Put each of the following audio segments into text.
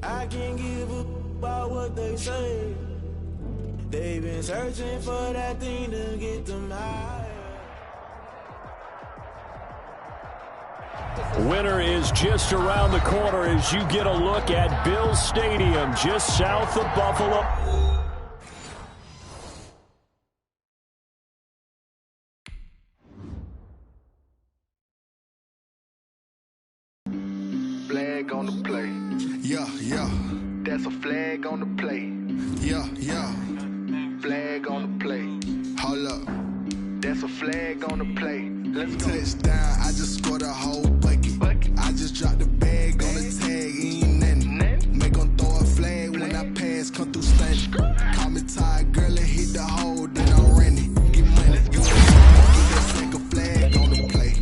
I can't give a about what they say. They've been searching for that thing to get them higher. Winter is just around the corner as you get a look at Bills Stadium just south of Buffalo. Flag on the play. Yeah, yeah. That's a flag on the play. Yeah, yeah. Flag on the play. Hold up. That's a flag on the play. Let's go. Touchdown, I just scored a whole bucket. I just dropped the bag on the tag, ain't nothing. Make 'em throw a flag when I pass, come through stunning. Call me tired, girl, and hit the hole, then I'm running. Get money, get that second flag on the play.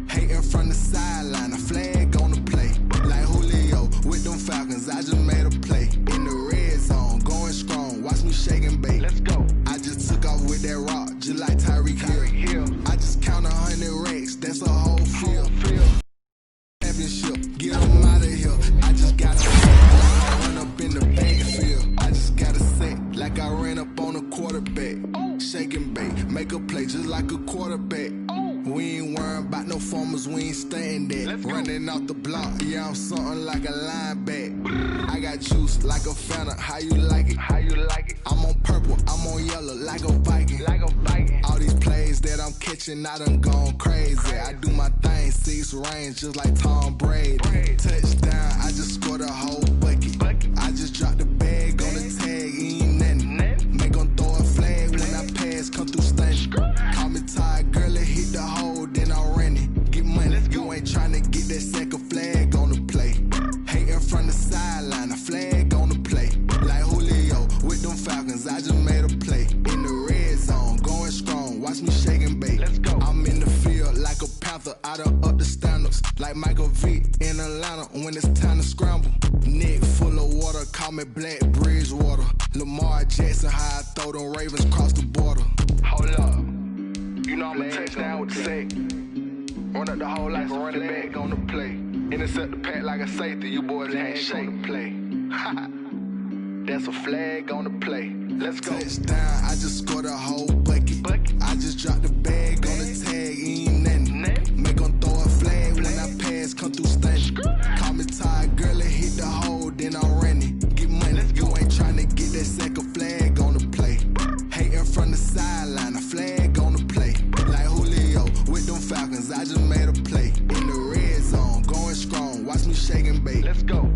Hating from the sideline, a flag on the play. Like Julio with them Falcons, I just made a play. In the red zone, going strong, watch me shake and bake. Let's go. I just took off with that rock, just like Tyreek Hill. I just count 100 racks, that's a whole field. Championship, get them out of here. I just got to run up in the backfield. I just got to say, like I ran up on a quarterback. Shake and bake, make a play just like a quarterback. We ain't worrying about no formers, we ain't staying there. Running off the block, yeah, I'm something like a linebacker. I got juice like a Fanta, how you like it? How you like it? I'm on purple, I'm on yellow, like a Viking. Like a Viking. All these plays that I'm catching, I done gone crazy. I do my thing, 6 range, just like Tom Brady. Touchdown, I just scored a whole bucket. I just dropped the bag on the tag, ain't nothing. Make 'em throw a flag when I pass, come through stunning. Call me tired, girl, and hit the hole, then I'm running. Get money, you ain't tryna get that second flag on the play. Hating from the sideline, a flag on the play. Like Julio with them Falcons, I just made a play. In the red zone, going strong, watch me shake and bake. Let's go. I'm in the field like a panther, I done up the standards. Like Michael Vick in Atlanta when it's time to scramble. Neck full of water, call me Black Bridgewater. Lamar Jackson, how I throw them Ravens cross the border. Hold up. You know I'm a touchdown with the sack. Run up the hole like a running back on the play. Intercept the pack like a safety, you boys can't shake the play. That's a flag on the play. Let's go. Touchdown, I just scored a whole bucket. I just dropped the bag on the tag, ain't nothing. Make 'em throw a flag when I pass, come through stunning. Call me tired, girl, and hit the hole, then I'm running. Get money, you ain't tryna get that second flag on the play. Hating from the sideline, a flag on the play. Like Julio with them Falcons, I just made a play. In the red zone, going strong, watch me shake and bake. Let's go.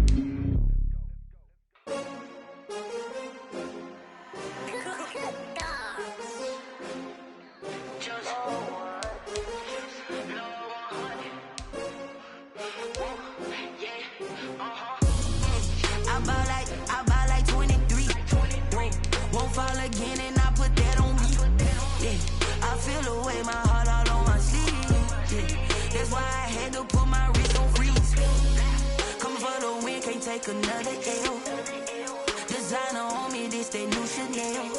I buy like 23. Won't fall again and I put that on me. Yeah, I feel the way, my heart all on my sleeve. Yeah, that's why I had to put my wrist on freeze. Coming for the win, can't take another L. Designer on me, this that new Chanel.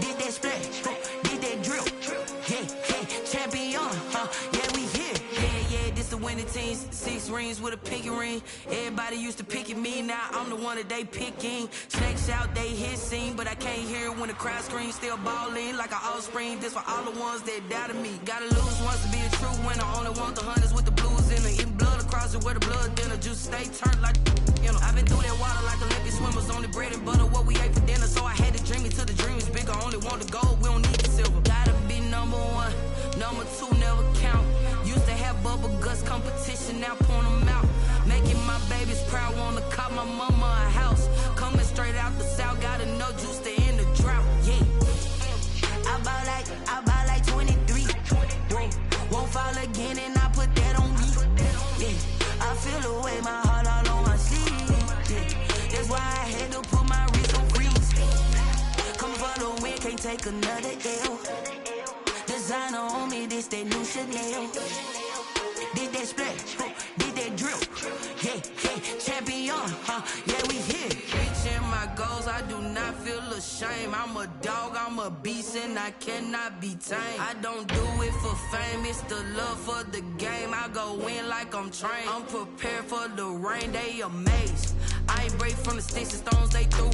Did that splash, did that drill. Yeah, champion, yeah, we here. Yeah, this the winning teams. 6 rings with a pinky ring. Everybody used to picking me, now I'm the one that they picking. Snakes out, they hit scene, but I can't hear it when the crowd screams. Still balling like an offspring. This for all the ones that doubted me. Gotta lose once to be a true winner. Only want the hunters with the blues in it. Eating blood across it where the blood dinner. Juice stay turned like, you know. I've been through that water like Olympic swimmers. Only bread and butter, what we ate for dinner. So I had to dream it till the dream is bigger. Only want the gold, we don't need the silver. Gotta be number 1, number 2 never count. Used to have bubble guts competition, now point them out. Making my babies proud, wanna cop my mama a house. Coming straight out the south, gotta know juice to end the drought. Yeah, I buy like 23. Won't fall again and I put that on me. Yeah, I feel the way, my heart all on my sleeve. Yeah, that's why I had to put my wrist on freeze. Coming for the win, can't take another L. Designer on me, this that new Chanel. Did that splash, did that drill. Yeah, champion, yeah, we here. Reaching my goals, I do not feel a shame. I'm a dog, I'm a beast, and I cannot be tamed. I don't do it for fame, it's the love for the game. I go in like I'm trained. I'm prepared for the rain, they amazed. I ain't break from the sticks and stones they threw.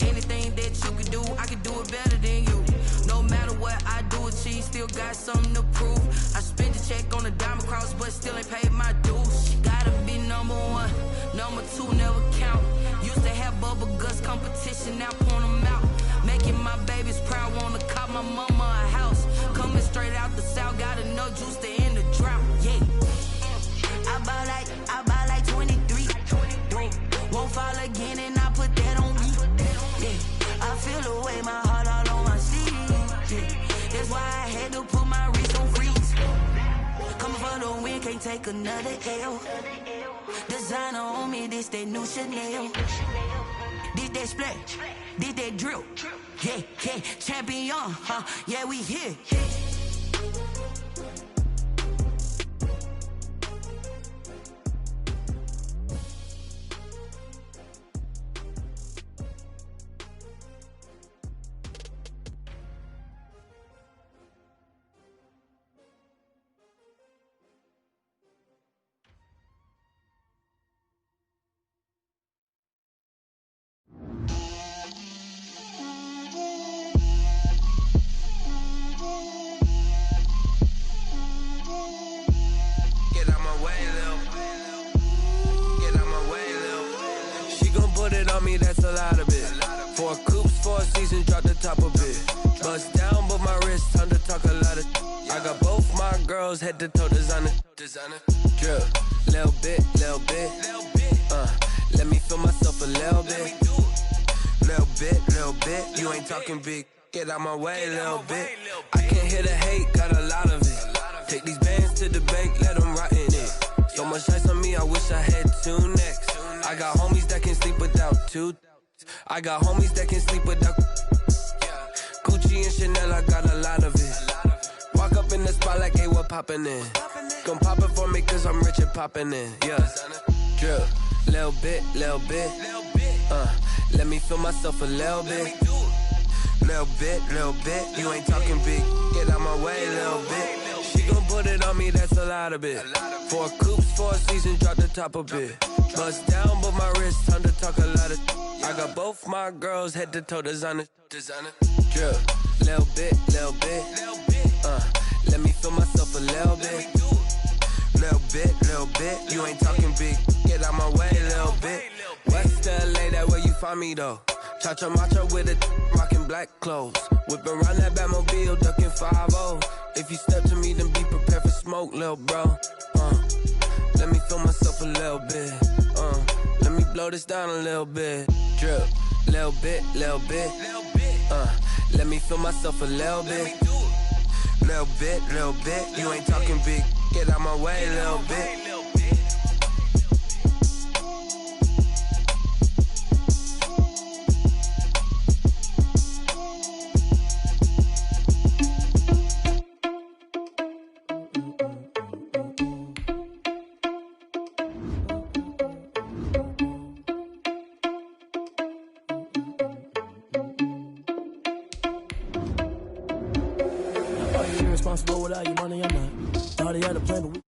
Anything that you can do, I can do it better than you. No matter what I do, achieve, still got something to prove. I spent the check on the diamond cross, but still ain't paid my dues. Gotta be number one, number two never count. Used to have bubble guts competition, now point them out. Making my babies proud, wanna cop my mama a house. Coming straight out the south, got enough juice to end the drought. Yeah, I buy like 23. Won't fall again, and I put that on me. Yeah, I feel the way, my heart all on my sleeve. Yeah, that's why I had to put my wrist on freeze. Coming for the win, can't take another L. Designer on me, this that new Chanel. This that splash, this that drill. Yeah, yeah, champion, huh? Yeah, we here. That's a lot of it. 4 coops, 4 seasons, drop the top of it. Bust down, but my wrist, time to talk a lot of. I got both my girls head to toe designer. Drip, little bit. Let me feel myself a little bit. Little bit. You ain't talking big. Get out my way, little bit. I can't hear the hate, got a lot of it. Take these bands to the bank, let them rot in it. So much ice on me, I wish I had 2 necks. I got homies that can sleep without 2. I got homies that can sleep without Gucci and Chanel, I got a lot of it. Walk up in the spot like, hey, what poppin' in? Gon' pop it for me cause I'm rich and poppin' in. Yeah, drip, little bit. Let me feel myself a little bit. Little bit. You ain't talking big. Get out my way, little bit. She gon' put it on me, that's a lot of it. 4 coops, 4 seasons, drop the top of it. Bust down, but my wrist, time to talk a lot of. I got both my girls head to toe designer. Drip, little bit. Let me feel myself a little bit. Little bit. You ain't talking big. Get out my way, little bit. West LA, that where you find me though. Cha-cha macha with it, rockin' black clothes. Whip around that Batmobile, ducking 5-0. If you step to me, then be prepared for smoke, lil' bro. Let me feel myself a little bit. Let me blow this down a little bit. Drip, little bit. Let me feel myself a little bit. Little bit. You ain't talking big. Get out my way, little bit. Responsible without your money, I'm not. Thought he had a plan, but we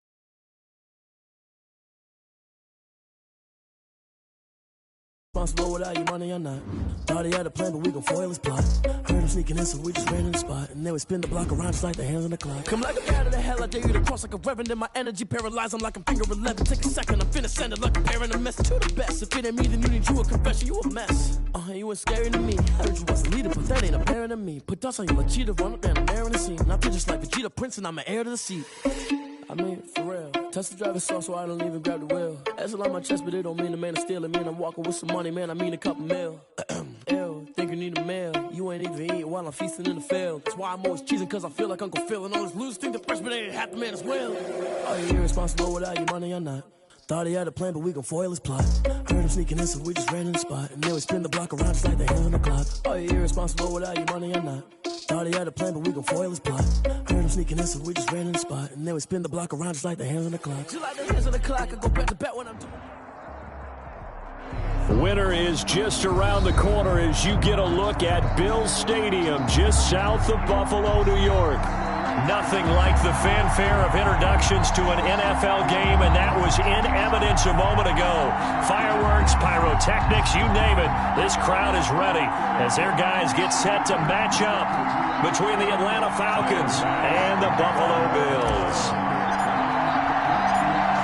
responsible without your money, I'm not. Thought he had a plan, but we gon' foil his plot. Heard him sneaking in, so we just ran in the spot. And then we spin the block around just like the hands on the clock. Come like a bat of the hell, I dare you to cross like a reverend. In my energy paralyzed, I'm like I'm finger 11. Take a second, I'm finna send it like a parent a message to the best. If it ain't me, then you need you a confession, you a mess. You ain't scary to me. Heard you was a leader, but that ain't apparent to me. Put dust on you like cheetah, run up down the air in the scene. I feel just like Vegeta Prince, and I'm an heir to the seat. I mean, for real. Touch the driver's soft, so I don't even grab the wheel. That's a lot on my chest, but it don't mean the man is stealing. Man, I'm walking with some money, man, I mean a couple mil. Ew, think you need a meal. You ain't even eating while I'm feasting in the field. That's why I'm always cheesing, cause I feel like Uncle Phil. And all those losers think the freshman ain't half the man as well. Are you irresponsible without your money or not? Thought he had a plan, but we gon' foil his plot. Heard him sneaking in, so we just ran in the spot. And then we spin the block around just like the hands on the clock. Are you irresponsible without your money or not? Thought he had a plan, but we gon' foil his plot. Heard him sneaking in, so we just ran in the spot. And then we spin the block around just like the hands on the clock. Just like the hands on the clock, I go back to back when I'm doing. Winter is just around the corner as you get a look at Bills Stadium just south of Buffalo, New York. Nothing like the fanfare of introductions to an NFL game, and that was in evidence a moment ago. Fireworks, pyrotechnics, you name it. This crowd is ready as their guys get set to match up between the Atlanta Falcons and the Buffalo Bills.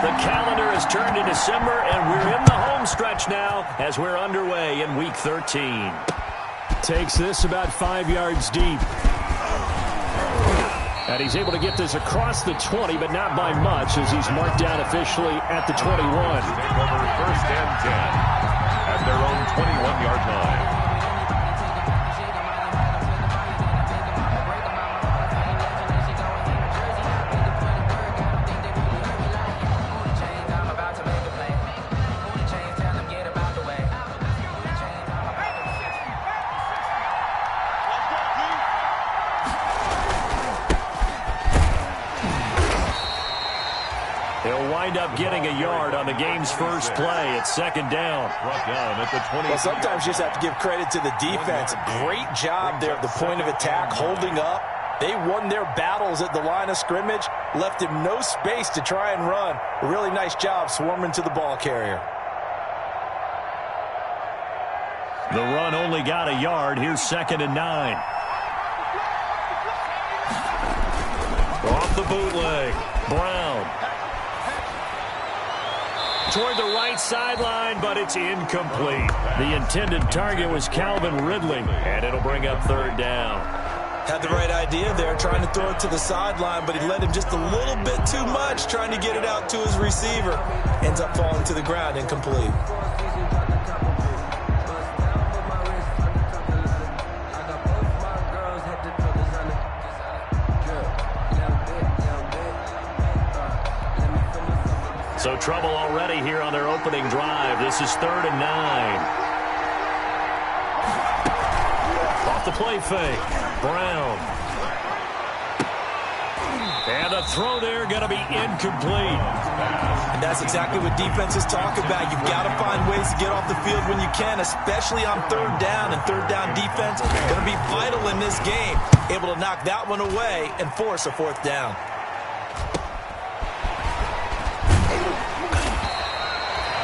The calendar has turned to December, and we're in the home stretch now as we're underway in Week 13. Takes this about 5 yards deep. And he's able to get this across the 20, but not by much as he's marked down officially at the 21. Take over first and 10 at their own 21-yard line. Wind up getting a yard on the game's first play. It's second down. Well, sometimes you just have to give credit to the defense. Great job there at the point of attack, holding up. They won their battles at the line of scrimmage, left him no space to try and run. A really nice job swarming to the ball carrier. The run only got a yard. Here's second and 9. Off the bootleg. Brown. Toward the right sideline, but it's incomplete. The intended target was Calvin Ridley, and it'll bring up third down. Had the right idea there, trying to throw it to the sideline, but he led him just a little bit too much, trying to get it out to his receiver. Ends up falling to the ground, incomplete. So trouble already here on their opening drive. This is third and 9. Off the play fake. Brown. And a throw there going to be incomplete. And that's exactly what defenses talk about. You've got to find ways to get off the field when you can, especially on third down. And third down defense going to be vital in this game. Able to knock that one away and force a fourth down.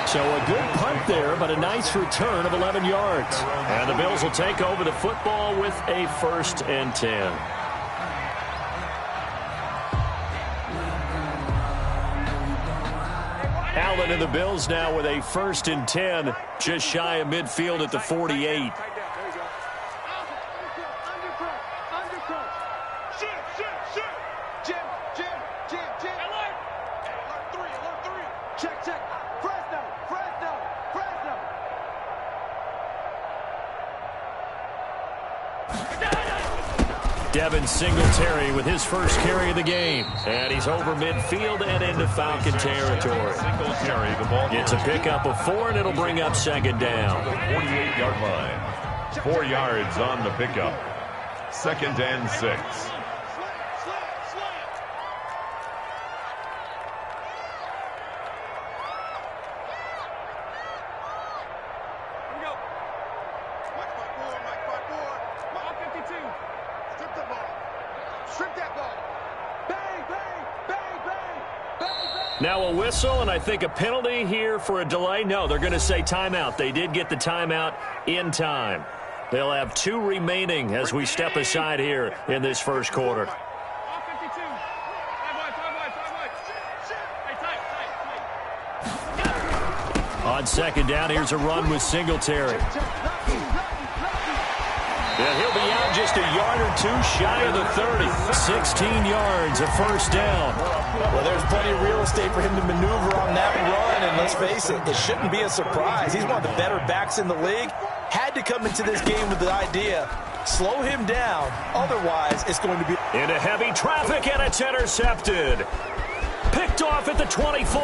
So a good punt there, but a nice return of 11 yards. And the Bills will take over the football with a first and 10. Allen and the Bills now with a first and 10, just shy of midfield at the 48. Devin Singletary with his first carry of the game. And he's over midfield and into Falcon territory. Singletary, the ball it's a pickup of 4, and it'll bring up second down. 48-yard line. 4 yards on the pickup. Second and 6. Now a whistle, and I think a penalty here for a delay. No, they're going to say timeout. They did get the timeout in time. They'll have 2 remaining as we step aside here in this first quarter. On second down, here's a run with Singletary. And he'll be out just a yard or 2 shy of the 30. 16 yards, a first down. Well, there's plenty of real estate for him to maneuver on that run, and let's face it, it shouldn't be a surprise. He's one of the better backs in the league. Had to come into this game with the idea, slow him down, otherwise it's going to be... Into heavy traffic, and it's intercepted. Picked off at the 24.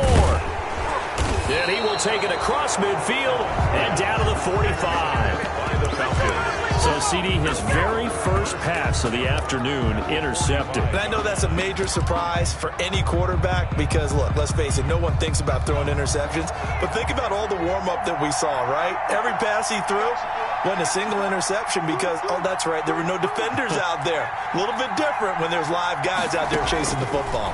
And he will take it across midfield and down to the 45. By the Falcons. So, CD, his very first pass of the afternoon intercepted. And I know that's a major surprise for any quarterback because, look, let's face it, no one thinks about throwing interceptions. But think about all the warm-up that we saw, right? Every pass he threw wasn't a single interception because, oh, that's right, there were no defenders out there. A little bit different when there's live guys out there chasing the football.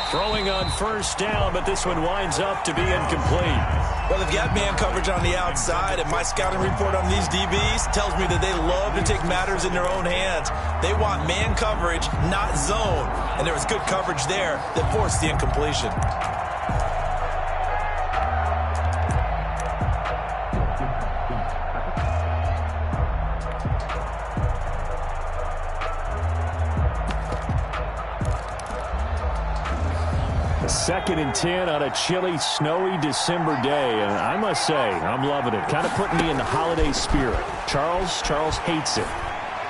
Throwing on first down, but this one winds up to be incomplete. Well, they've got man coverage on the outside, and my scouting report on these DBs tells me that they love to take matters in their own hands. They want man coverage, not zone. And there was good coverage there that forced the incompletion. Second and 10 on a chilly, snowy December day. And I must say, I'm loving it. Kind of putting me in the holiday spirit. Charles hates it.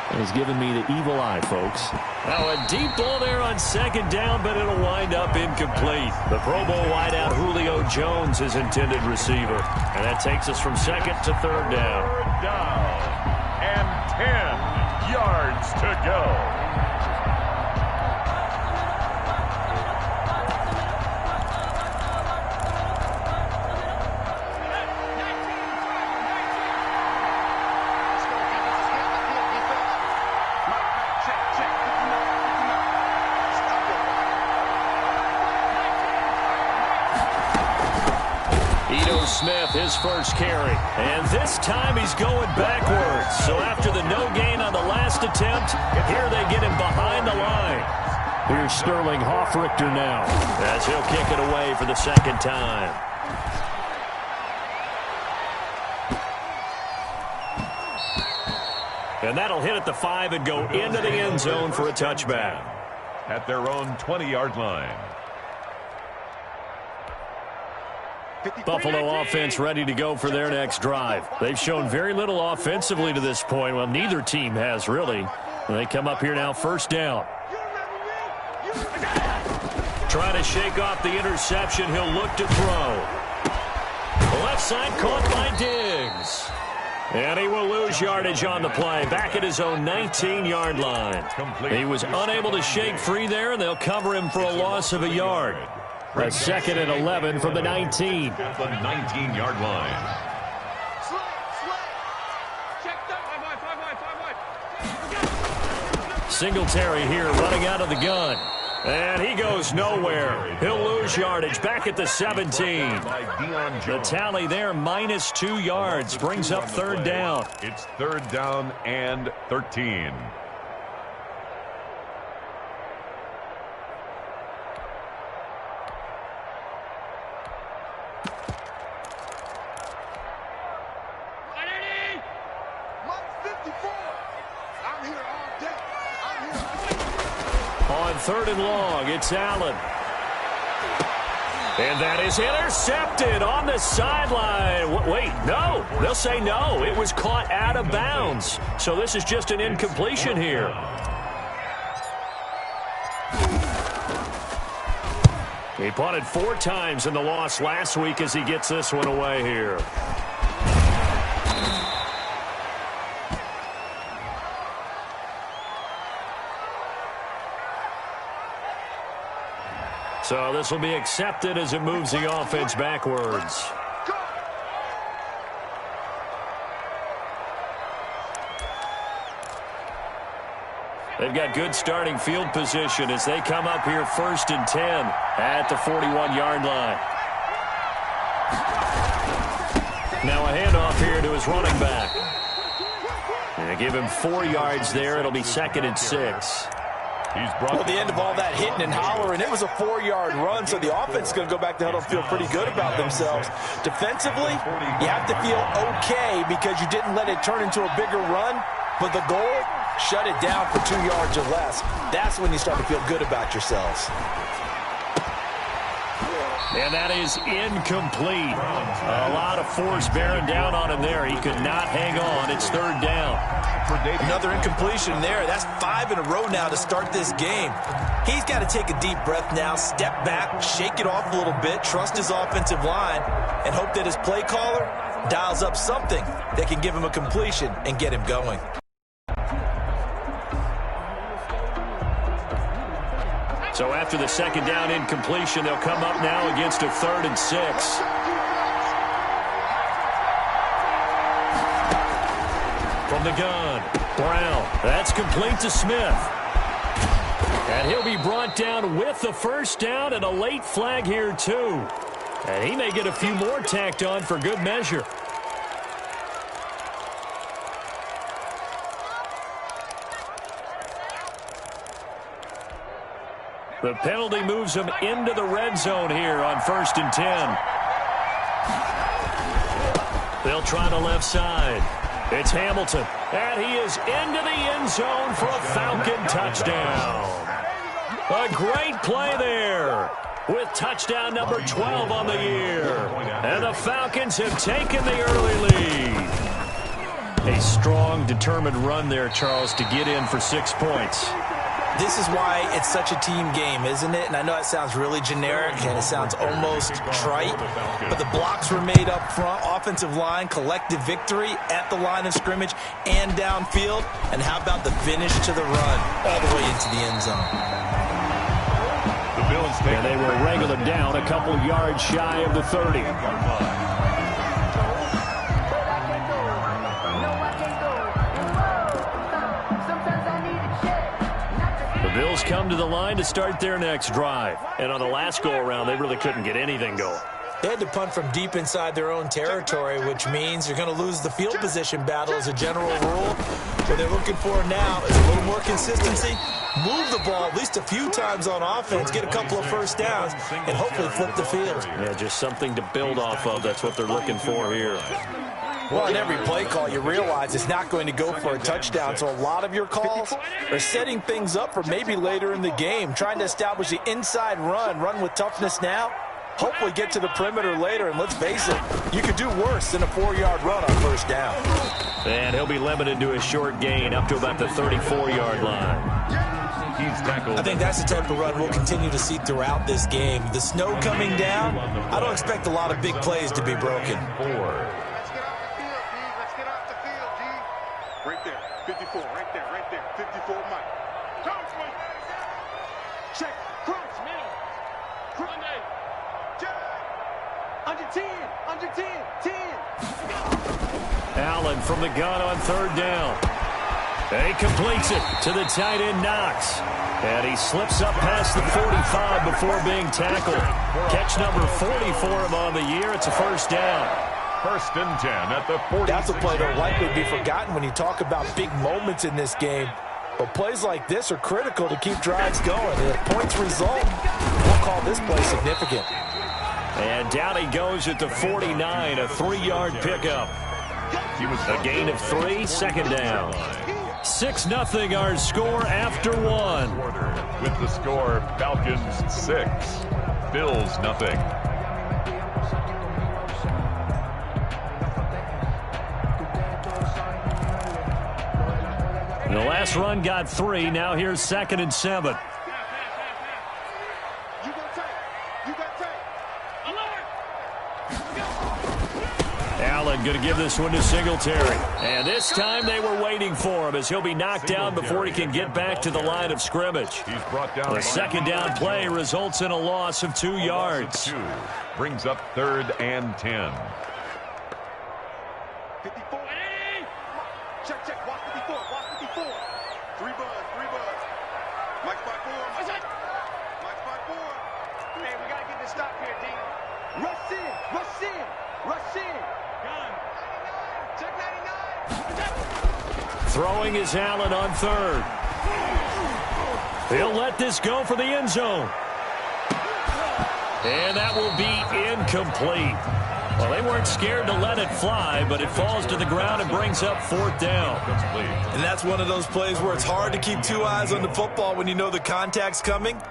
And he's giving me the evil eye, folks. Now a deep ball there on second down, but it'll wind up incomplete. The Pro Bowl wideout Julio Jones is intended receiver. And that takes us from second to third down. Third down and 10 yards to go. Smith, his first carry. And this time he's going backwards. So after the no gain on the last attempt, here they get him behind the line. Here's Sterling Hoffrichter now as he'll kick it away for the second time. And that'll hit at the 5 and go into the end zone for a touchback. At their own 20-yard line. Buffalo offense ready to go for their next drive. They've shown very little offensively to this point. Well, neither team has, really. And they come up here now, first down. Trying to shake off the interception. He'll look to throw. Left side caught by Diggs. And he will lose yardage on the play. Back at his own 19-yard line. He was unable to shake free there, and they'll cover him for a loss of a yard. A second and 11 from the 19. At the 19-yard line. Singletary here running out of the gun. And he goes nowhere. He'll lose yardage back at the 17. The tally there, minus 2 yards, brings up third down. It's third down and 13. On third and long, it's Allen. And that is intercepted on the sideline. Wait, no. They'll say no. It was caught out of bounds. So this is just an incompletion here. He punted 4 times in the loss last week as he gets this one away here. So this will be accepted as it moves the offense backwards. They've got good starting field position as they come up here first and 10 at the 41-yard line. Now a handoff here to his running back. And they give him 4 yards there. It'll be second and 6. Well, at the end of all that hitting and hollering, it was a 4-yard run, so the offense is going to go back to huddle and feel pretty good about themselves. Defensively, you have to feel okay because you didn't let it turn into a bigger run, but the goal, shut it down for 2 yards or less. That's when you start to feel good about yourselves. And that is incomplete. A lot of force bearing down on him there. He could not hang on. It's third down. Another incompletion there. That's 5 in a row now to start this game. He's got to take a deep breath now, step back, shake it off a little bit, trust his offensive line, and hope that his play caller dials up something that can give him a completion and get him going. So after the second down incompletion, they'll come up now against a 3rd and 6. From the gun, Brown. That's complete to Smith. And he'll be brought down with the first down and a late flag here, too. And he may get a few more tacked on for good measure. The penalty moves him into the red zone here on 1st and 10. They'll try the left side. It's Hamilton, and he is into the end zone for a Falcon touchdown. A great play there with touchdown number 12 on the year. And the Falcons have taken the early lead. A strong, determined run there, Charles, to get in for 6 points. This is why it's such a team game, isn't it? And I know it sounds really generic and it sounds almost trite, but the blocks were made up front, offensive line, collective victory at the line of scrimmage and downfield. And how about the finish to the run all the way into the end zone? And they will wrangle them down a couple yards shy of the 30. Bills come to the line to start their next drive. And on the last go-around, they really couldn't get anything going. They had to punt from deep inside their own territory, which means you're going to lose the field position battle as a general rule. What they're looking for now is a little more consistency, move the ball at least a few times on offense, get a couple of first downs, and hopefully flip the field. Yeah, just something to build off of. That's what they're looking for here. Well, in every play call, you realize it's not going to go for a touchdown, so a lot of your calls are setting things up for maybe later in the game, trying to establish the inside run with toughness now, hopefully get to the perimeter later, and let's face it, you could do worse than a 4-yard run on first down. And he'll be limited to a short gain up to about the 34-yard line. I think that's the type of run we'll continue to see throughout this game. The snow coming down, I don't expect a lot of big plays to be broken. Right there, 54, right there, 54, Mike. Comes, Mike. Check, crunch, middle. Crunch, under 10, 10. Allen from the gun on 3rd down. He completes it to the tight end, Knox. And he slips up past the 45 before being tackled. Catch number 40 for him on the year. It's a first down. 1st and 10 at the 40. That's a play that'll likely be forgotten when you talk about big moments in this game. But plays like this are critical to keep drives going. And if points result, we'll call this play significant. And down he goes at the 49, a 3-yard pickup. A gain of 3, 2nd down. 6-0 our score after 1. With the score, Falcons 6, Bills 0. The last run got 3. Now here's 2nd and 7. Allen going to give this one to Singletary. And this time they were waiting for him as he'll be knocked down before he can get back to the line of scrimmage. He's brought down. The 2nd down play results in a loss of 2 yards. Brings up 3rd and 10. 54. Check, walk 54, walk 54. 3 buzz. Mike spot 4. Mike spot 4. Man, we got to get this stop here, D. Rush in. Gun. Check 99. Throwing is Allen on 3rd. He'll let this go for the end zone. And that will be incomplete. Well, they weren't scared to let it fly, but it falls to the ground and brings up 4th down. And that's one of those plays where it's hard to keep 2 eyes on the football when you know the contact's coming,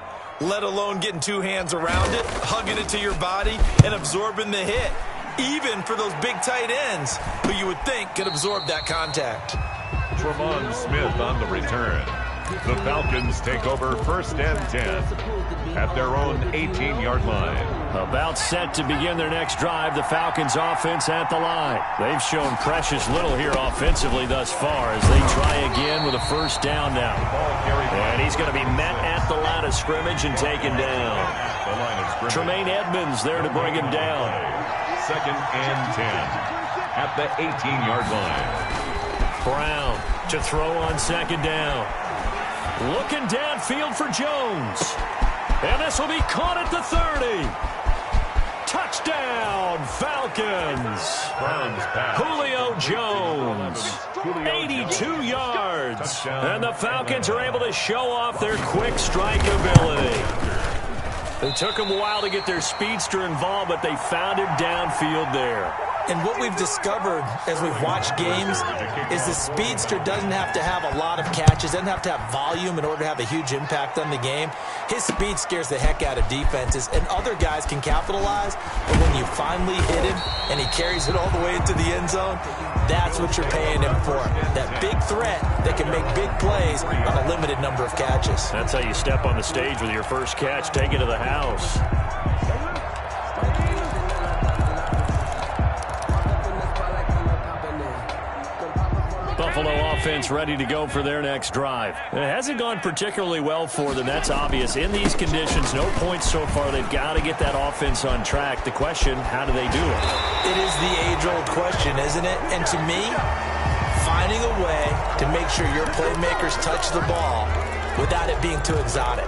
let alone getting 2 hands around it, hugging it to your body, and absorbing the hit. Even for those big tight ends who you would think could absorb that contact. Tremont Smith on the return. The Falcons take over 1st and 10 at their own 18-yard line. About set to begin their next drive, the Falcons offense at the line. They've shown precious little here offensively thus far as they try again with a 1st down now. And he's going to be met at the line of scrimmage and taken down. Tremaine Edmonds there to bring him down. 2nd and 10 at the 18-yard line. Brown to throw on 2nd down. Looking downfield for Jones. And this will be caught at the 30. Touchdown, Falcons. Julio Jones, 82 yards. And the Falcons are able to show off their quick strike ability. It took them a while to get their speedster involved, but they found him downfield there. And what we've discovered as we've watched games is the speedster doesn't have to have a lot of catches, doesn't have to have volume in order to have a huge impact on the game. His speed scares the heck out of defenses, and other guys can capitalize. But when you finally hit him and he carries it all the way into the end zone, that's what you're paying him for. That big threat that can make big plays on a limited number of catches. That's how you step on the stage with your first catch, take it to the house. Buffalo offense ready to go for their next drive. It hasn't gone particularly well for them. That's obvious. In these conditions, no points so far. They've got to get that offense on track. The question, how do they do it? It is the age-old question, isn't it? And to me, finding a way to make sure your playmakers touch the ball without it being too exotic.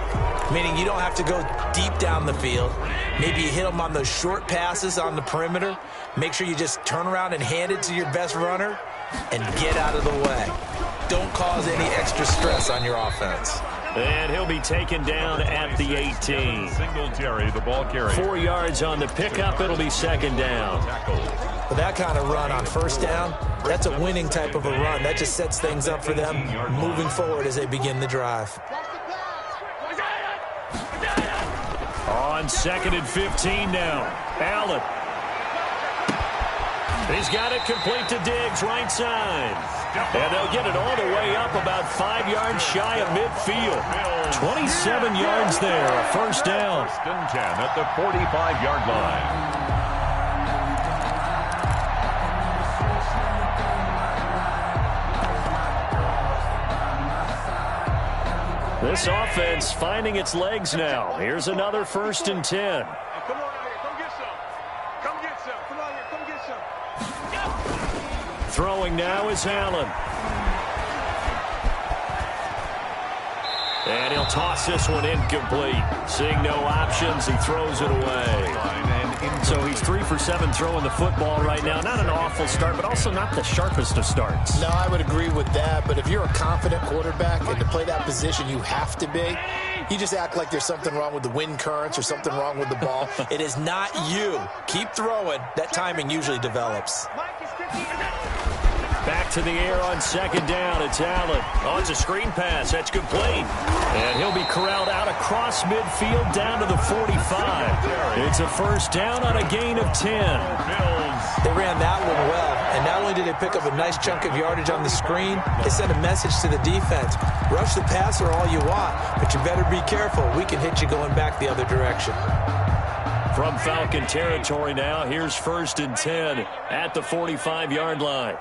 Meaning you don't have to go deep down the field. Maybe you hit them on those short passes on the perimeter. Make sure you just turn around and hand it to your best runner and get out of the way. Don't cause any extra stress on your offense. And he'll be taken down at the 18. Singletary, the ball carrier. 4 yards on the pickup. It'll be 2nd down. With that kind of run on 1st down, that's a winning type of a run. That just sets things up for them moving forward as they begin the drive. On 2nd and 15 now. Allen. He's got it complete to Diggs, right side. And they'll get it all the way up about 5 yards shy of midfield. 27 yards there, a 1st down. 1st and 10 at the 45-yard line. This offense finding its legs now. Here's another 1st and 10. Throwing now is Allen. And he'll toss this one incomplete. Seeing no options, he throws it away. So he's 3 for 7 throwing the football right now. Not an awful start, but also not the sharpest of starts. No, I would agree with that. But if you're a confident quarterback and to play that position you have to be, you just act like there's something wrong with the wind currents or something wrong with the ball. It is not you. Keep throwing. That timing usually develops. Back to the air on 2nd down. It's Allen. Oh, it's a screen pass. That's complete. And he'll be corralled out across midfield down to the 45. It's a 1st down on a gain of 10. They ran that one well. And not only did they pick up a nice chunk of yardage on the screen, they sent a message to the defense. Rush the passer all you want, but you better be careful. We can hit you going back the other direction. From Falcon territory now, here's 1st and 10 at the 45-yard line.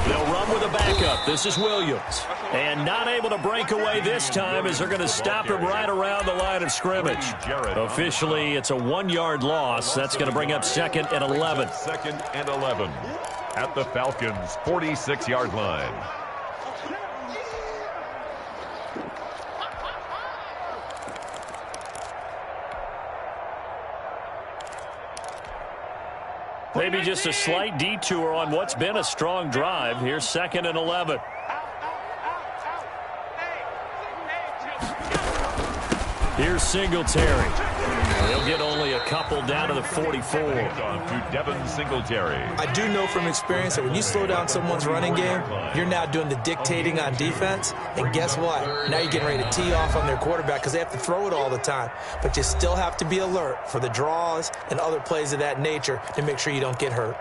They'll run with a backup. This is Williams. And not able to break away this time as they're going to stop him right around the line of scrimmage. Officially, it's a 1-yard loss. That's going to bring up 2nd and 11. 2nd and 11 at the Falcons' 46-yard line. Maybe just a slight detour on what's been a strong drive. Here's 2nd and 11. Here's Singletary. He'll get only a couple down to the 44. To Devin Singletary. I do know from experience that when you slow down someone's running game, you're now doing the dictating on defense. And guess what? Now you're getting ready to tee off on their quarterback because they have to throw it all the time. But you still have to be alert for the draws and other plays of that nature to make sure you don't get hurt.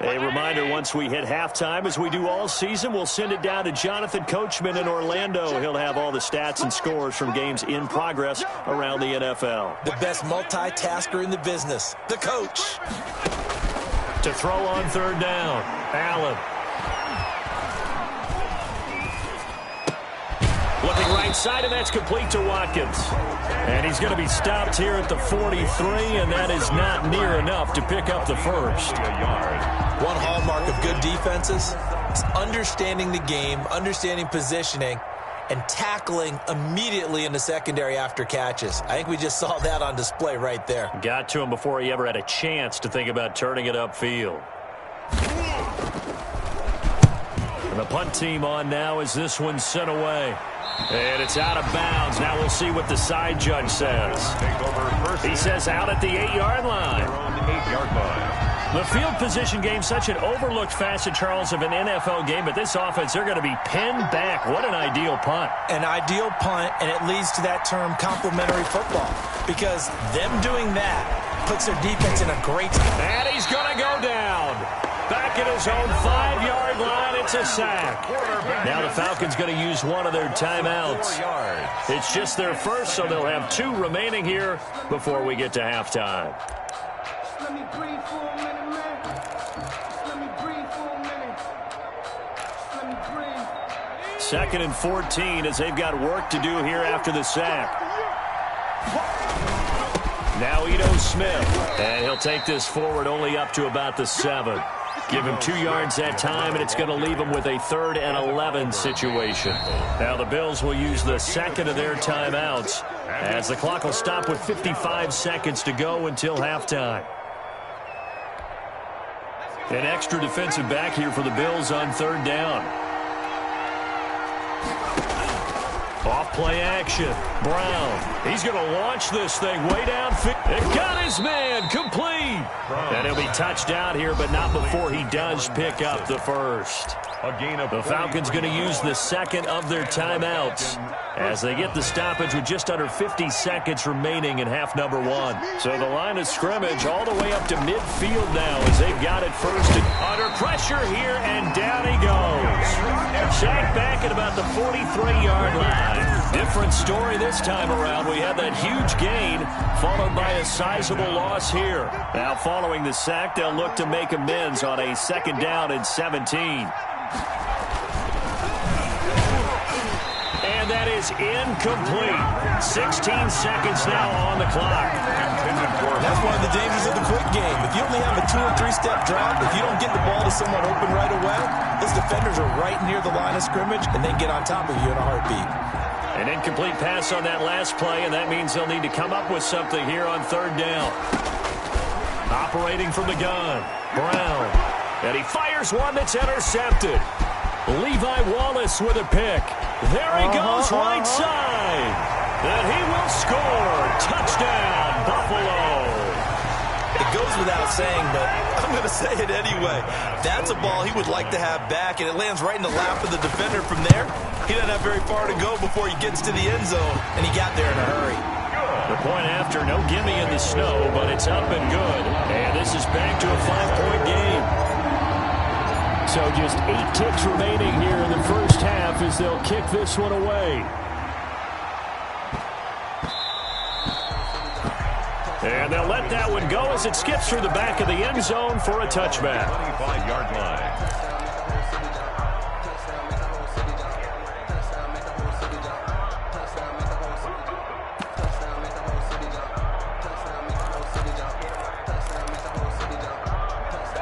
A reminder, once we hit halftime, as we do all season, we'll send it down to Jonathan Coachman in Orlando. He'll have all the stats and scores from games in progress around the NFL. The best multitasker in the business, the coach. To throw on third down, Allen. Looking right side, and that's complete to Watkins. And he's going to be stopped here at the 43, and that is not near enough to pick up the first. One hallmark of good defenses is understanding the game, understanding positioning, and tackling immediately in the secondary after catches. I think we just saw that on display right there. Got to him before he ever had a chance to think about turning it upfield. And the punt team on now as this one's sent away. And it's out of bounds. Now we'll see what the side judge says. He says out at the 8-yard line. The field position game, such an overlooked facet, Charles, of an NFL game. But this offense, they're going to be pinned back. What an ideal punt. An ideal punt, and it leads to that term complementary football. Because them doing that puts their defense in a great spot. And he's going to go down. Back at his own 5-yard line, it's a sack. Now the Falcons going to use one of their timeouts. It's just their first, so they'll have 2 remaining here before we get to halftime. Let me breathe for a minute, man. Let me breathe for a minute. Let me breathe. 2nd and 14 as they've got work to do here after the sack. Now Ito Smith, and he'll take this forward only up to about the 7. Give him 2 yards that time, and it's going to leave him with a 3rd and 11 situation. Now the Bills will use the second of their timeouts as the clock will stop with 55 seconds to go until halftime. An extra defensive back here for the Bills on 3rd down. Off-play action. Brown. He's going to launch this thing way downfield. It got his man complete. And he'll be touched out here, but not before he does pick up the first. The Falcons going to use the second of their timeouts as they get the stoppage with just under 50 seconds remaining in half number 1. So the line of scrimmage all the way up to midfield now as they've got it first. And under pressure here, and down he goes. Sacked back at about the 43-yard line. Different story this time around. We had that huge gain followed by a sizable loss here. Now following the sack, they'll look to make amends on a 2nd down and 17. And that is incomplete. 16 seconds now on the clock. That's one of the dangers of the quick game. If you only have a 2- or 3-step drop, if you don't get the ball to someone open right away, those defenders are right near the line of scrimmage, and they get on top of you in a heartbeat. An incomplete pass on that last play, and that means they'll need to come up with something here on 3rd down. Operating from the gun, Brown. And he fires one that's intercepted. Levi Wallace with a pick. There he goes right side. And he will score. Touchdown, Buffalo. It goes without saying, but I'm going to say it anyway. That's a ball he would like to have back, and it lands right in the lap of the defender from there. He doesn't have very far to go before he gets to the end zone, and he got there in a hurry. The point after, no gimme in the snow, but it's up and good. And this is back to a 5-point game. So just 8 ticks remaining here in the first half as they'll kick this one away. And they'll let that one go as it skips through the back of the end zone for a touchback. 25-yard line.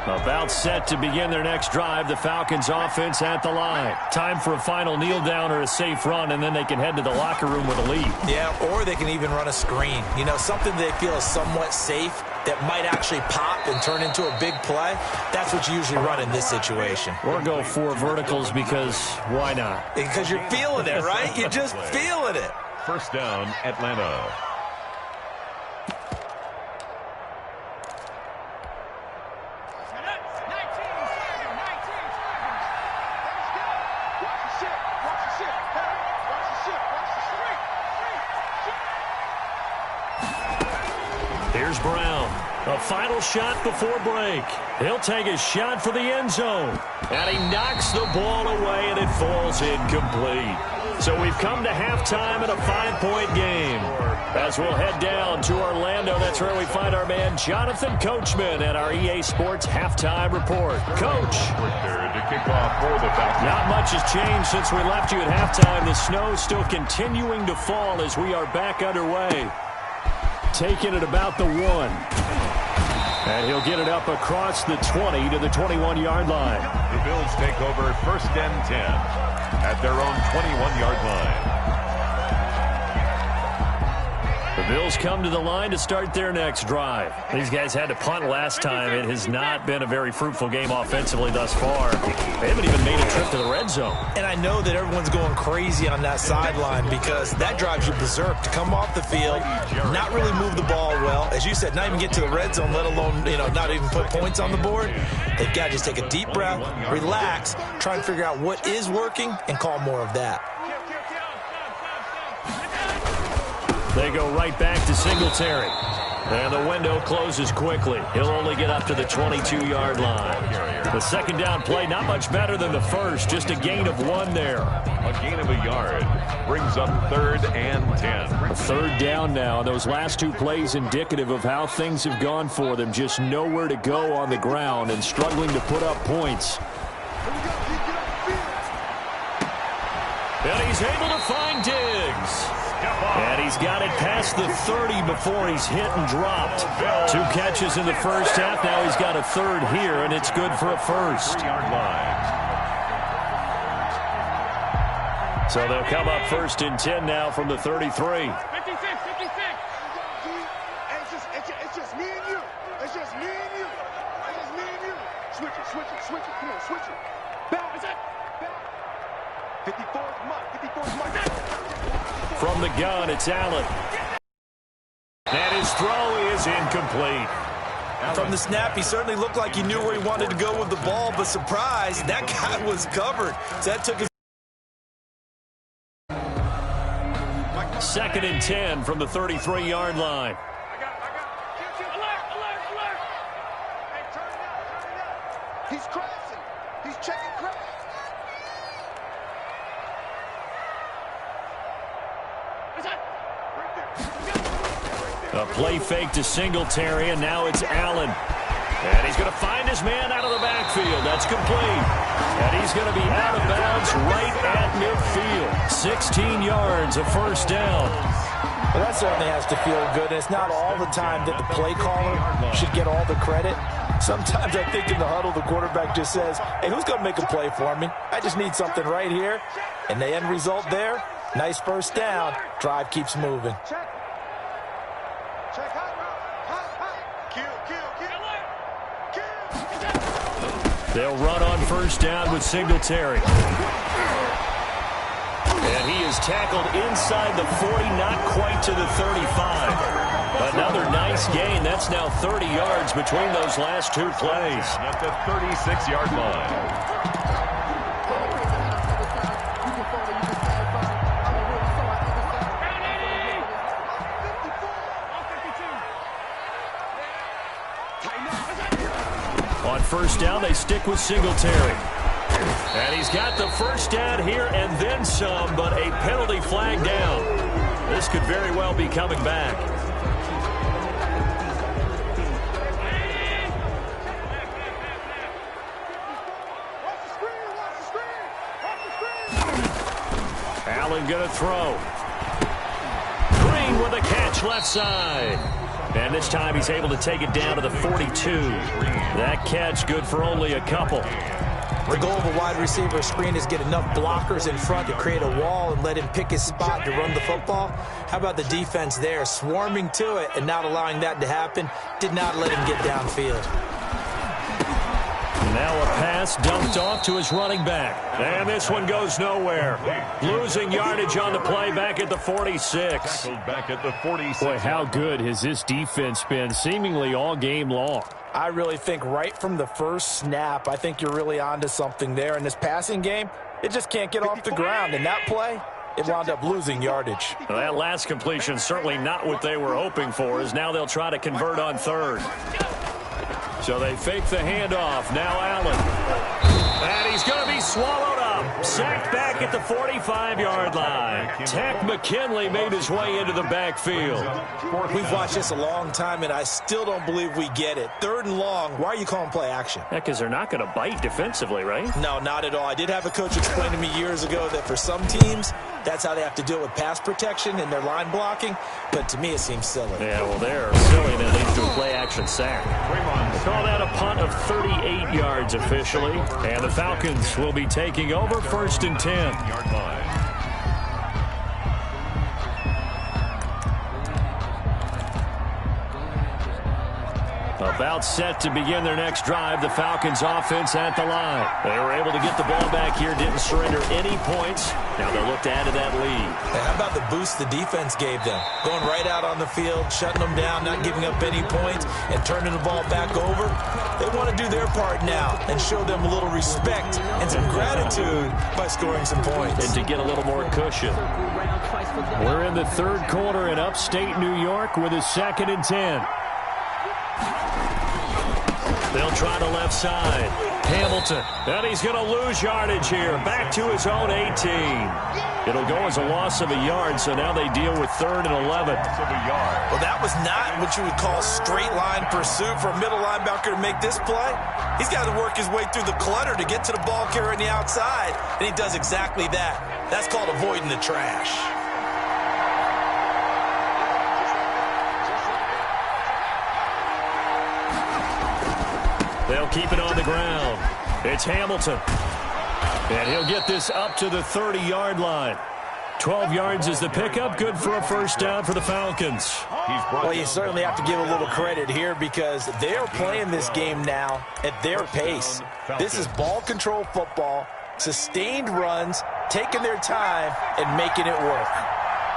About set to begin their next drive, the Falcons offense at the line. Time for a final kneel down or a safe run, and then they can head to the locker room with a lead. Yeah, or they can even run a screen. You know, something they feel is somewhat safe that might actually pop and turn into a big play. That's what you usually run in this situation. Or go 4 verticals because why not? Because you're feeling it, right? You're just feeling it. 1st down, Atlanta. Here's Brown. A final shot before break. He'll take a shot for the end zone. And he knocks the ball away, and it falls incomplete. So we've come to halftime in a 5-point game. As we'll head down to Orlando, that's where we find our man Jonathan Coachman at our EA Sports Halftime Report. Coach. To kick off for the Falcons. Not much has changed since we left you at halftime. The snow still continuing to fall as we are back underway. Taking it about the 1. And he'll get it up across the 20 to the 21-yard line. The Bills take over 1st and 10 at their own 21-yard line. The Bills come to the line to start their next drive. These guys had to punt last time. It has not been a very fruitful game offensively thus far. They haven't even made a trip to the red zone. And I know that everyone's going crazy on that sideline because that drives you berserk to come off the field, not really move the ball well. As you said, not even get to the red zone, let alone, not even put points on the board. They've got to just take a deep breath, relax, try and figure out what is working, and call more of that. They go right back to Singletary. And the window closes quickly. He'll only get up to the 22-yard line. The second down play, not much better than the first. Just a gain of 1 there. A gain of a yard brings up 3rd and 10. A 3rd down now. Those last 2 plays indicative of how things have gone for them. Just nowhere to go on the ground and struggling to put up points. And he's able to find Diggs. And he's got it past the 30 before he's hit and dropped. 2 catches in the first half. Now he's got a 3rd here, and it's good for a 1st. So they'll come up 1st and 10 now from the 33. 56. It's just me and you. It's just me and you. It's just me and you. Switch it. Come on, switch it. Back. 54's Mike. From the gun, it's Allen. And his throw is incomplete. From the snap, he certainly looked like he knew where he wanted to go with the ball, but surprise, that guy was covered. So that took his... 2nd and 10 from the 33-yard line. Alert. Hey, turn it up. He's crashing. He's checking crash. A play fake to Singletary, and now it's Allen. And he's going to find his man out of the backfield. That's complete. And he's going to be out of bounds right at midfield. 16 yards, a 1st down. Well, that certainly has to feel good. And it's not all the time that the play caller should get all the credit. Sometimes I think in the huddle, the quarterback just says, hey, who's going to make a play for me? I just need something right here. And the end result there, nice 1st down. Drive keeps moving. They'll run on 1st down with Singletary. And he is tackled inside the 40, not quite to the 35. Another nice gain. That's now 30 yards between those last 2 plays. At the 36-yard line. On 1st down, they stick with Singletary. And he's got the 1st down here and then some, but a penalty flag down. This could very well be coming back. Allen going to throw. Green with a catch left side. And this time he's able to take it down to the 42. That catch good for only a couple. The goal of a wide receiver screen is get enough blockers in front to create a wall and let him pick his spot to run the football. How about the defense there, swarming to it and not allowing that to happen? Did not let him get downfield. Now a pass dumped off to his running back. And this one goes nowhere. Losing yardage on the play back at the 46. Back at the 46. Boy, how good has this defense been seemingly all game long? I really think right from the first snap, I think you're really onto something there. In this passing game, it just can't get off the ground. And that play, it wound up losing yardage. Well, that last completion certainly not what they were hoping for, as now they'll try to convert on third. So they fake the handoff. Now Allen. And he's going to be swallowed up. Sacked back at the 45-yard line. Tack McKinley made his way into the backfield. We've watched this a long time, and I still don't believe we get it. 3rd and long, why are you calling play action? Yeah, because they're not going to bite defensively, right? No, not at all. I did have a coach explain to me years ago that for some teams, that's how they have to deal with pass protection and their line blocking. But to me, it seems silly. Yeah, well, they're silly, and it leads to a play-action sack. They call that a punt of 38 yards officially. And the Falcons will be taking over 1st and 10. Yard line. About set to begin their next drive. The Falcons offense at the line. They were able to get the ball back here, didn't surrender any points. Now they'll look to add to that lead. Hey, how about the boost the defense gave them? Going right out on the field, shutting them down, not giving up any points, and turning the ball back over. They want to do their part now and show them a little respect and some gratitude by scoring some points. And to get a little more cushion. We're in the 3rd quarter in upstate New York with a 2nd and 10. They'll try the left side. Hamilton. And he's going to lose yardage here. Back to his own 18. It'll go as a loss of a yard, so now they deal with 3rd and 11. Well, that was not what you would call straight line pursuit for a middle linebacker to make this play. He's got to work his way through the clutter to get to the ball carrier on the outside, and he does exactly that. That's called avoiding the trash. They'll keep it on the ground. It's Hamilton. And he'll get this up to the 30-yard line. 12 yards is the pickup. Good for a 1st down for the Falcons. Well, you certainly have to give a little credit here because they are playing this game now at their pace. This is ball control football, sustained runs, taking their time, and making it work.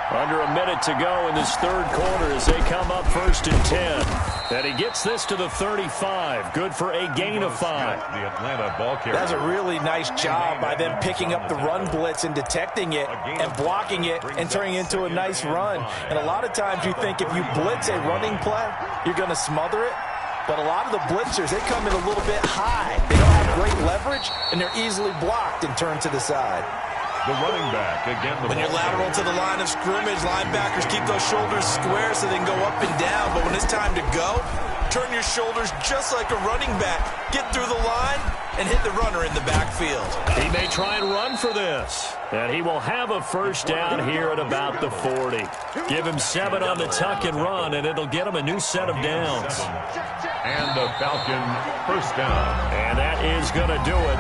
Under a minute to go in this 3rd quarter as they come up 1st and 10. And he gets this to the 35. Good for a gain of 5. The Atlanta ball carrier. That's a really nice job by them picking up the run blitz and detecting it and blocking it and turning it into a nice run. And a lot of times you think if you blitz a running play, you're going to smother it. But a lot of the blitzers, they come in a little bit high. They don't have great leverage, and they're easily blocked and turned to the side. The running back again. When you're lateral to the line of scrimmage, linebackers keep those shoulders square so they can go up and down. But when it's time to go, turn your shoulders just like a running back. Get through the line and hit the runner in the backfield. He may try and run for this. And he will have a 1st down here at about the 40. Give him 7 on the tuck and run, and it'll get him a new set of downs. And the Falcon 1st down. And that is going to do it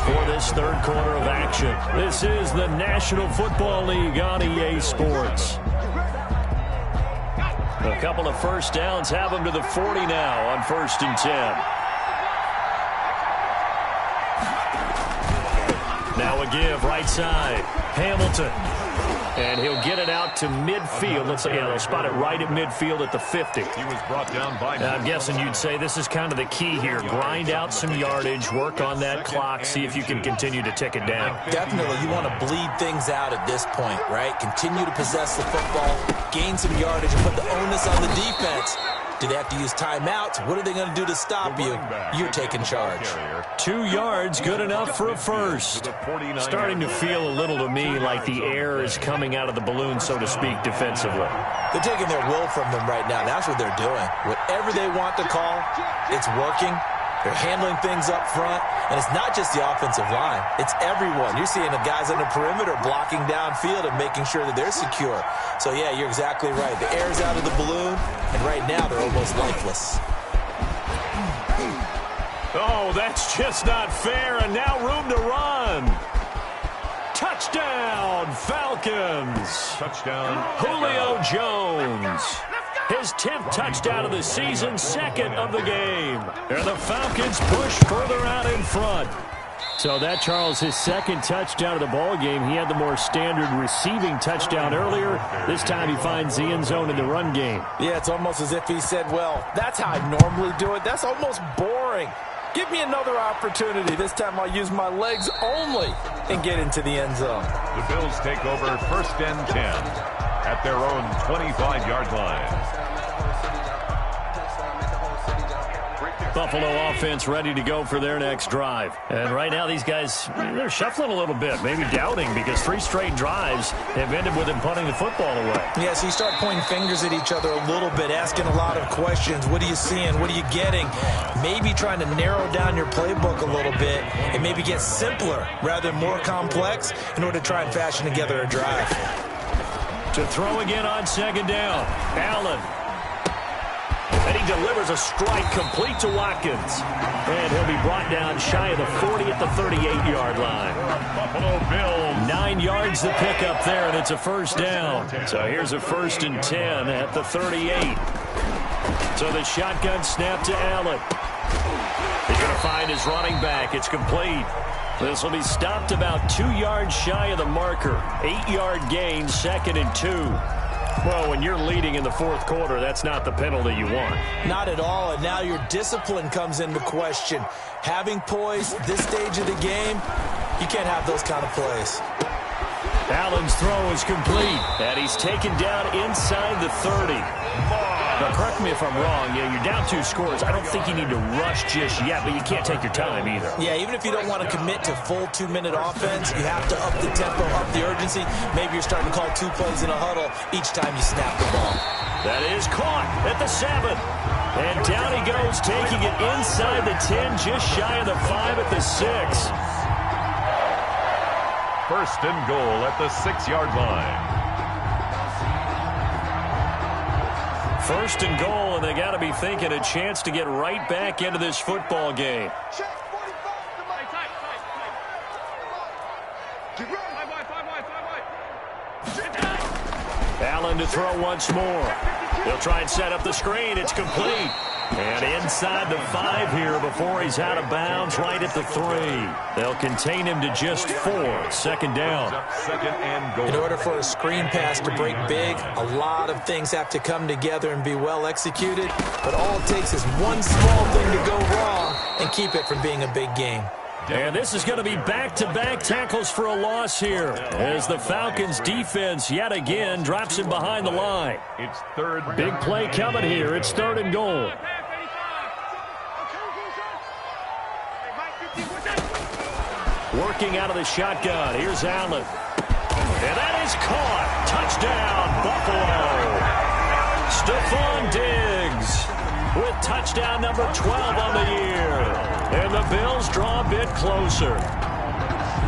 for this 3rd quarter of action. This is the National Football League on EA Sports. A couple of 1st downs have them to the 40 now on 1st and 10. Now a give right side. Hamilton. And he'll get it out to midfield. Let's say, they'll spot it right at midfield at the 50. He was brought down by. I'm guessing you'd say this is kind of the key here. Grind out some yardage, work on that clock, see if you can continue to tick it down. Definitely, you want to bleed things out at this point, right? Continue to possess the football, gain some yardage, and put the onus on the defense. Do they have to use timeouts? What are they going to do to stop you? You're taking charge. 2 yards, good enough for a 1st. Starting to feel a little to me like the air is coming out of the balloon, so to speak, defensively. They're taking their will from them right now. That's what they're doing. Whatever they want to call, it's working. They're handling things up front, and it's not just the offensive line. It's everyone. You're seeing the guys on the perimeter blocking downfield and making sure that they're secure. So, yeah, you're exactly right. The air's out of the balloon, and right now they're almost lifeless. Oh, that's just not fair, and now room to run. Touchdown, Falcons. Touchdown. Julio Jones. His 10th touchdown of the season, 2nd of the game. And the Falcons push further out in front. So that, Charles, his 2nd touchdown of the ball game. He had the more standard receiving touchdown earlier. This time he finds the end zone in the run game. Yeah, it's almost as if he said, well, that's how I normally do it. That's almost boring. Give me another opportunity. This time I'll use my legs only and get into the end zone. The Bills take over 1st and 10 at their own 25-yard line. Buffalo offense ready to go for their next drive. And right now these guys, they're shuffling a little bit, maybe doubting, because 3 straight drives have ended with them punting the football away. Yeah, so you start pointing fingers at each other a little bit, asking a lot of questions. What are you seeing? What are you getting? Maybe trying to narrow down your playbook a little bit and maybe get simpler rather than more complex in order to try and fashion together a drive. To throw again on 2nd down, Allen. And he delivers a strike complete to Watkins. And he'll be brought down shy of the 40 at the 38-yard line. Buffalo Bills. 9 yards to pick up there, and it's a 1st down. So here's a 1st and 10 at the 38. So the shotgun snap to Allen. He's going to find his running back. It's complete. This will be stopped about 2 yards shy of the marker. 8-yard gain, 2nd and 2. Well, when you're leading in the 4th quarter, that's not the penalty you want. Not at all, and now your discipline comes into question. Having poise this stage of the game, you can't have those kind of plays. Allen's throw is complete, and he's taken down inside the 30. Now, correct me if I'm wrong. Yeah, you're down 2 scores. I don't think you need to rush just yet, but you can't take your time either. Yeah, even if you don't want to commit to full 2-minute offense, you have to up the tempo, up the urgency. Maybe you're starting to call 2 plays in a huddle each time you snap the ball. That is caught at the 7. And down he goes, taking it inside the 10, just shy of the 5 at the 6. 1st and goal at the 6-yard line. 1st and goal, and they got to be thinking a chance to get right back into this football game. Allen to throw once more. He'll try and set up the screen. It's complete. And inside the 5 here before he's out of bounds, right at the 3. They'll contain him to just 4. 2nd down. 2nd and goal. In order for a screen pass to break big, a lot of things have to come together and be well executed. But all it takes is one small thing to go wrong and keep it from being a big game. And this is going to be back-to-back tackles for a loss here as the Falcons defense yet again drops him behind the line. It's 3rd. Big play coming here. It's 3rd and goal. Working out of the shotgun. Here's Allen. And that is caught. Touchdown, Buffalo. Stephon Diggs with touchdown number 12 on the year. And the Bills draw a bit closer.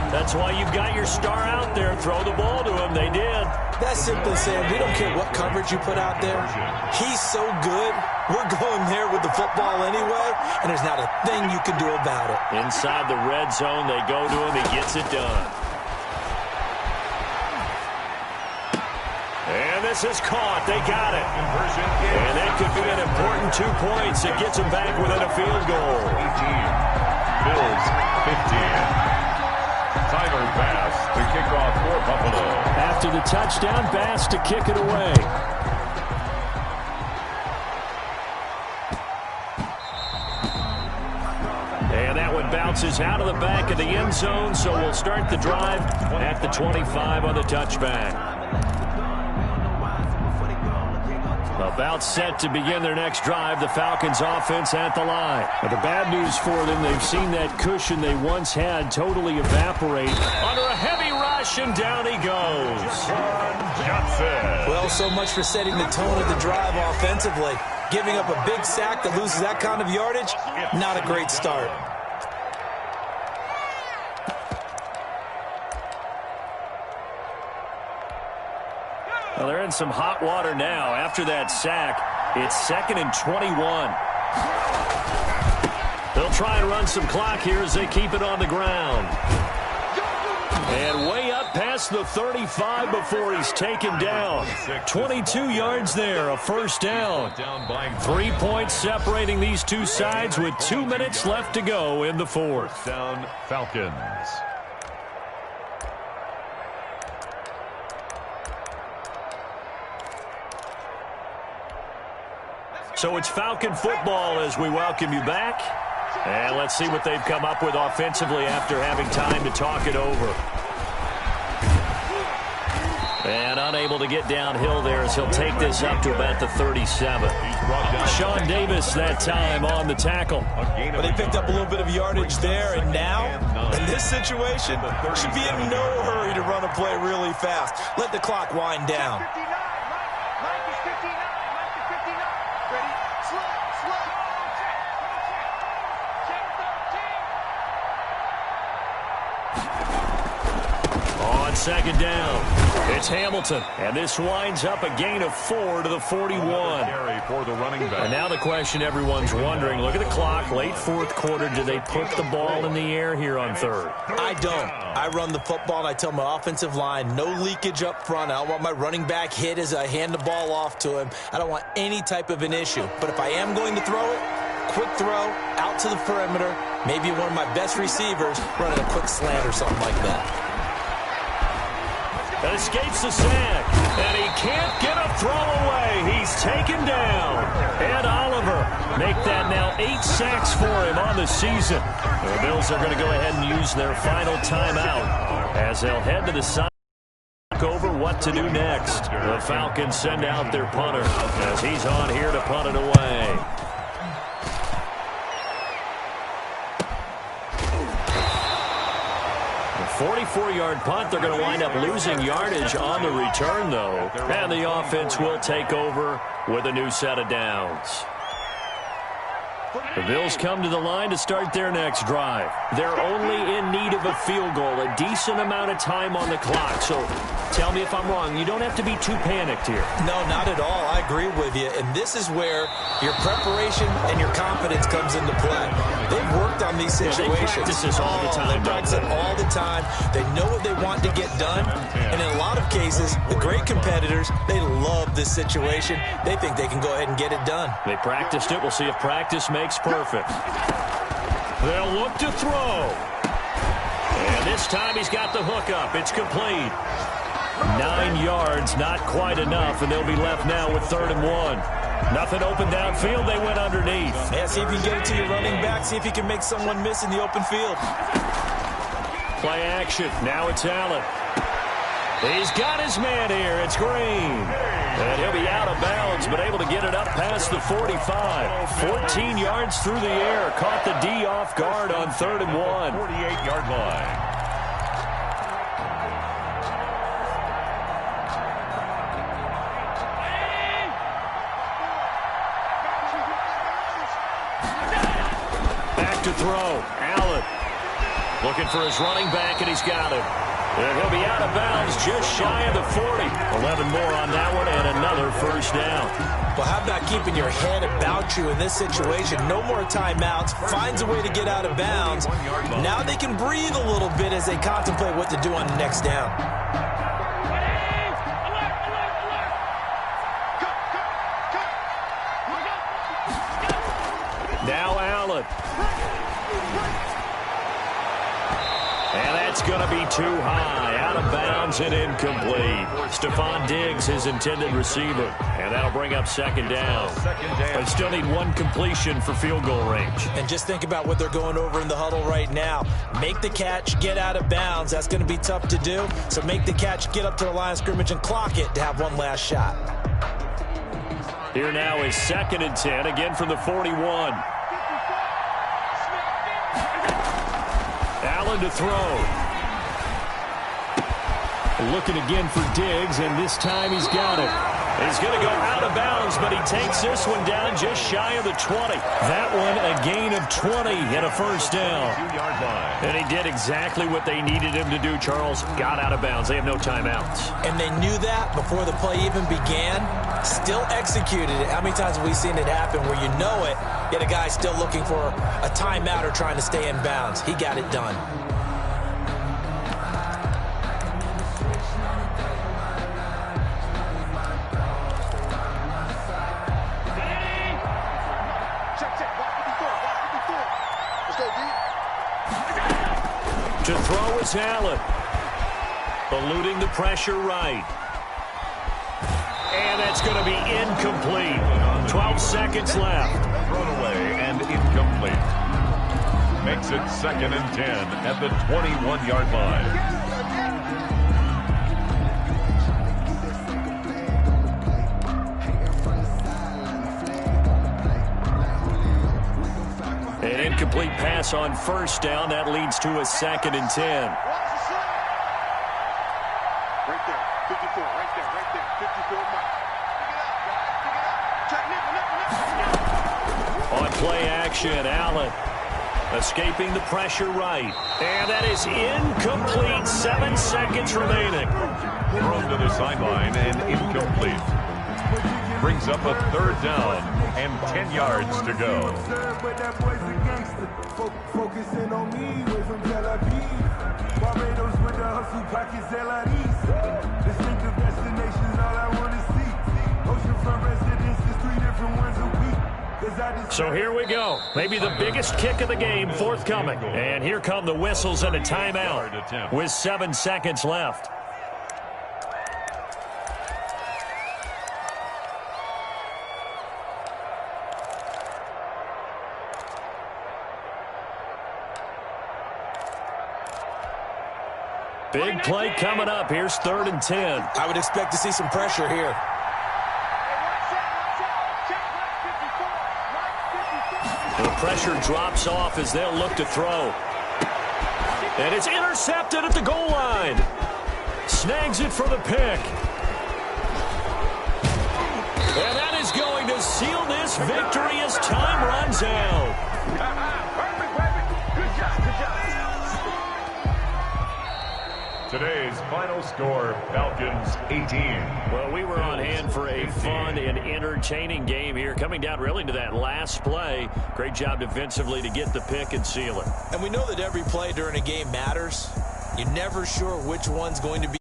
That's why you've got your star out there. Throw the ball to him. They did. That's simply saying we don't care what coverage you put out there. He's so good. We're going there with the football anyway, and there's not a thing you can do about it. Inside the red zone, they go to him. He gets it done. And this is caught. They got it. And that could be an important 2 points. It gets them back within a field goal. 18. Bills 15. Tyler Bass, the kickoff for Buffalo. After the touchdown, Bass to kick it away. And that one bounces out of the back of the end zone, so we'll start the drive at the 25 on the touchback. About set to begin their next drive, the Falcons offense at the line. But the bad news for them, they've seen that cushion they once had totally evaporate under a heavy rush, and down he goes. Johnson. Well, so much for setting the tone of the drive offensively. Giving up a big sack that loses that kind of yardage, not a great start. Well, they're in some hot water now. After that sack, it's 2nd and 21. They'll try and run some clock here as they keep it on the ground. And way up past the 35 before he's taken down. 22 yards there, a 1st down. 3 points separating these two sides with 2 minutes left to go in the 4th. Down Falcons. So it's Falcon football as we welcome you back. And let's see what they've come up with offensively after having time to talk it over. And unable to get downhill there as he'll take this up to about the 37. Sean Davis that time on the tackle. But they picked up a little bit of yardage there, and now, in this situation, should be in no hurry to run a play really fast. Let the clock wind down. On second down, it's Hamilton, and this winds up a gain of 4 to the 41. For the running back. And now the question everyone's wondering, look at the clock, late fourth quarter, do they put the ball in the air here on third? I don't. I run the football, and I tell my offensive line, no leakage up front. I don't want my running back hit as I hand the ball off to him. I don't want any type of an issue. But if I am going to throw it, quick throw, out to the perimeter, maybe one of my best receivers running a quick slant or something like that. That escapes the sack, and he can't get a throw away. He's taken down. Ed Oliver make that now 8 sacks for him on the season. The Bills are going to go ahead and use their final timeout as they'll head to the side over what to do next. The Falcons send out their punter as he's on here to punt it away. 44-yard punt. They're going to wind up losing yardage on the return, though. And the offense will take over with a new set of downs. The Bills come to the line to start their next drive. They're only in need of a field goal, a decent amount of time on the clock. So tell me if I'm wrong. You don't have to be too panicked here. No, not at all. I agree with you. And this is where your preparation and your confidence comes into play. They've worked on these situations. They practice this all the time. They practice it all the time. They know what they want to get done. And in a lot of cases, the great competitors, they love this situation. They think they can go ahead and get it done. They practiced it. We'll see if practice makes perfect. They'll look to throw. And this time he's got the hook up. It's complete. 9 yards, not quite enough, and they'll be left now with 3rd and 1. Nothing open downfield. They went underneath. Yeah, see if you can get it to your running back. See if you can make someone miss in the open field. Play action. Now it's Allen. He's got his man here. It's Green. And he'll be out of bounds, but able to get it up past the 45. 14 yards through the air. Caught the D off guard on 3rd and 1. 48-yard line. To throw. Allen looking for his running back, and he's got it. And he'll be out of bounds just shy of the 40. 11 more on that one, and another first down. Well, how about keeping your head about you in this situation? No more timeouts. Finds a way to get out of bounds. Now they can breathe a little bit as they contemplate what to do on the next down. Now Allen. And that's going to be too high. Out of bounds and incomplete. Stephon Diggs, his intended receiver. And that'll bring up 2nd down. But still need 1 completion for field goal range. And just think about what they're going over in the huddle right now. Make the catch, get out of bounds. That's going to be tough to do. So make the catch, get up to the line of scrimmage, and clock it to have one last shot. Here now is 2nd and 10, again from the 41. Allen to throw. Looking again for Diggs, and this time he's got it. He's going to go out of bounds, but he takes this one down just shy of the 20. That one a gain of 20 and a first down. 2-yard line. And he did exactly what they needed him to do, Charles. Got out of bounds. They have no timeouts. And they knew that before the play even began. Still executed it. How many times have we seen it happen where you know it, yet a guy still looking for a timeout or trying to stay in bounds? He got it done. To throw is Allen. Eluding the pressure right. And that's going to be incomplete. 12 seconds left. Thrown away and incomplete. makes it 2nd and 10 at the 21-yard line. An incomplete pass on first down. That leads to a 2nd and 10. Right there, 54, right there, 54 mark. On play action, Allen escaping the pressure right. And that is incomplete. 7 seconds remaining. Thrown to the sideline and incomplete. Brings up a 3rd down and 10 yards to go. Focusing on me, way from caliba360's. Barbados with the hustle pockets, distinctive destinations, all I want to see. Oceanfront residences, 3 different ones a week. So here we go. Maybe the biggest kick of the game forthcoming. And here come the whistles and a timeout with 7 seconds left. Big play coming up. Here's 3rd and 10. I would expect to see some pressure here. The pressure drops off as they'll look to throw. And it's intercepted at the goal line. Snags it for the pick. And that is going to seal this victory as time runs out. Today's final score, Falcons 18. Well, we were on hand for a fun and entertaining game here. Coming down really to that last play. Great job defensively to get the pick and seal it. And we know that every play during a game matters. You're never sure which one's going to be